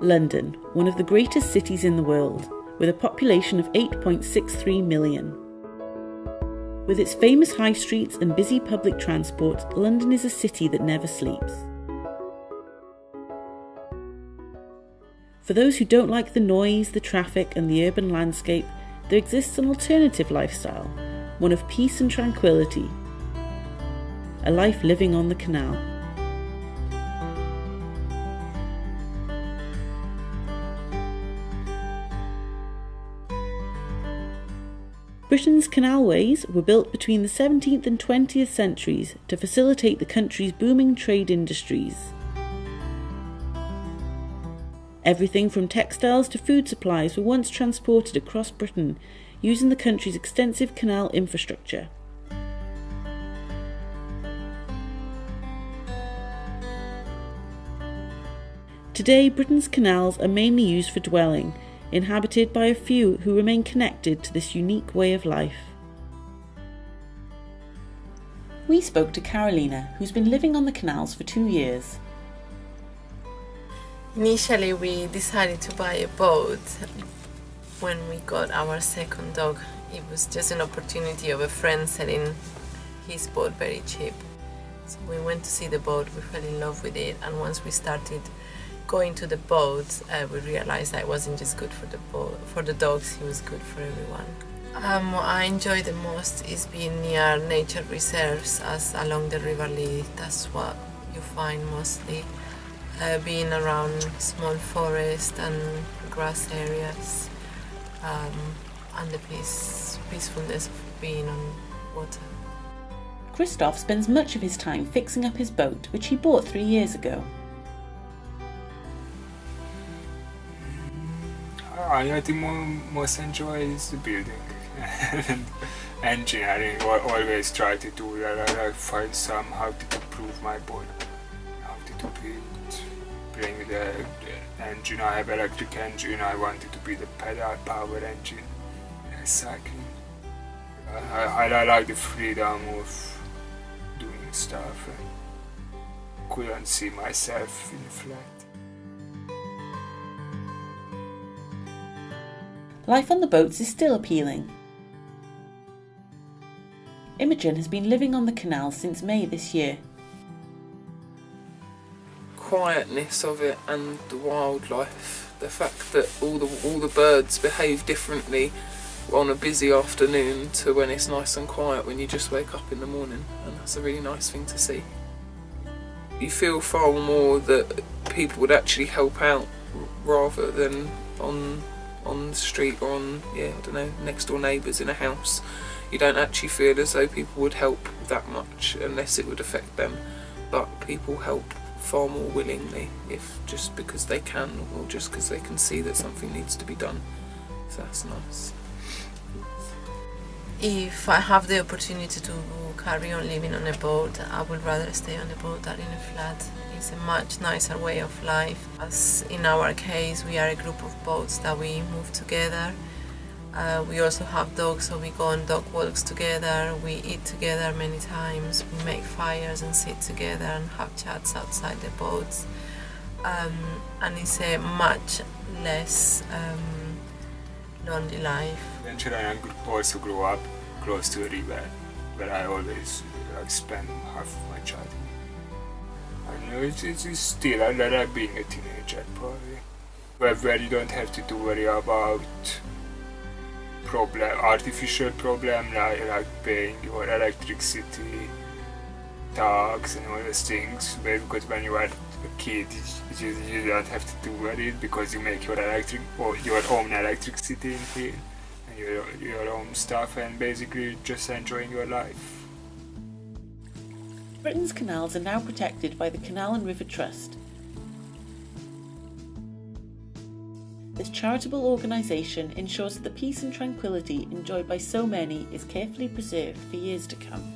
London, one of the greatest cities in the world, with a population of 8.63 million. With its famous high streets and busy public transport, London is a city that never sleeps. For those who don't like the noise, the traffic and the urban landscape, there exists an alternative lifestyle, one of peace and tranquility. A life living on the canal. Britain's canalways were built between the 17th and 20th centuries to facilitate the country's booming trade industries. Everything from textiles to food supplies were once transported across Britain using the country's extensive canal infrastructure. Today, Britain's canals are mainly used for dwelling, inhabited by a few who remain connected to this unique way of life. We spoke to Carolina, who's been living on the canals for 2 years. Initially, we decided to buy a boat when we got our second dog. It was just an opportunity of a friend selling his boat very cheap. So we went to see the boat, we fell in love with it, and once we started going to the boat, we realized that it wasn't just good for the dogs, it was good for everyone. What I enjoy the most is being near nature reserves as along the River Lee. That's what you find mostly. Being around small forest and grass areas, and the peacefulness of being on water. Christoph spends much of his time fixing up his boat, which he bought 3 years ago. I think most enjoy is the building and engineering. I always try to do that. I find somehow to improve my boat, how to bring the engine. I have electric engine. I wanted to be the pedal power engine. Cycling. I like the freedom of doing stuff. And couldn't see myself in a flat. Life on the boats is still appealing. Imogen has been living on the canal since May this year. Quietness of it and the wildlife, the fact that all the birds behave differently on a busy afternoon to when it's nice and quiet when you just wake up in the morning, and that's a really nice thing to see. You feel far more that people would actually help out rather than on the street or on, next door neighbours in a house. You don't actually feel as though people would help that much unless it would affect them, but people help far more willingly, if just because they can or just because they can see that something needs to be done. So that's nice. If I have the opportunity to carry on living on a boat, I would rather stay on a boat than in a flat. It's a much nicer way of life. As in our case, we are a group of boats that we move together. We also have dogs, so we go on dog walks together, we eat together many times, we make fires and sit together and have chats outside the boats. And it's a much less lonely life. Eventually I also grew up close to a river, where I always spend half of my childhood. I know it's still I like being a teenager, probably, where you don't have to worry about artificial problem like paying your electricity, tax and all those things. Because when you are a kid, you don't have to worry because you make your own electricity in here and your own stuff, and basically just enjoying your life. Britain's canals are now protected by the Canal and River Trust. This charitable organisation ensures that the peace and tranquility enjoyed by so many is carefully preserved for years to come.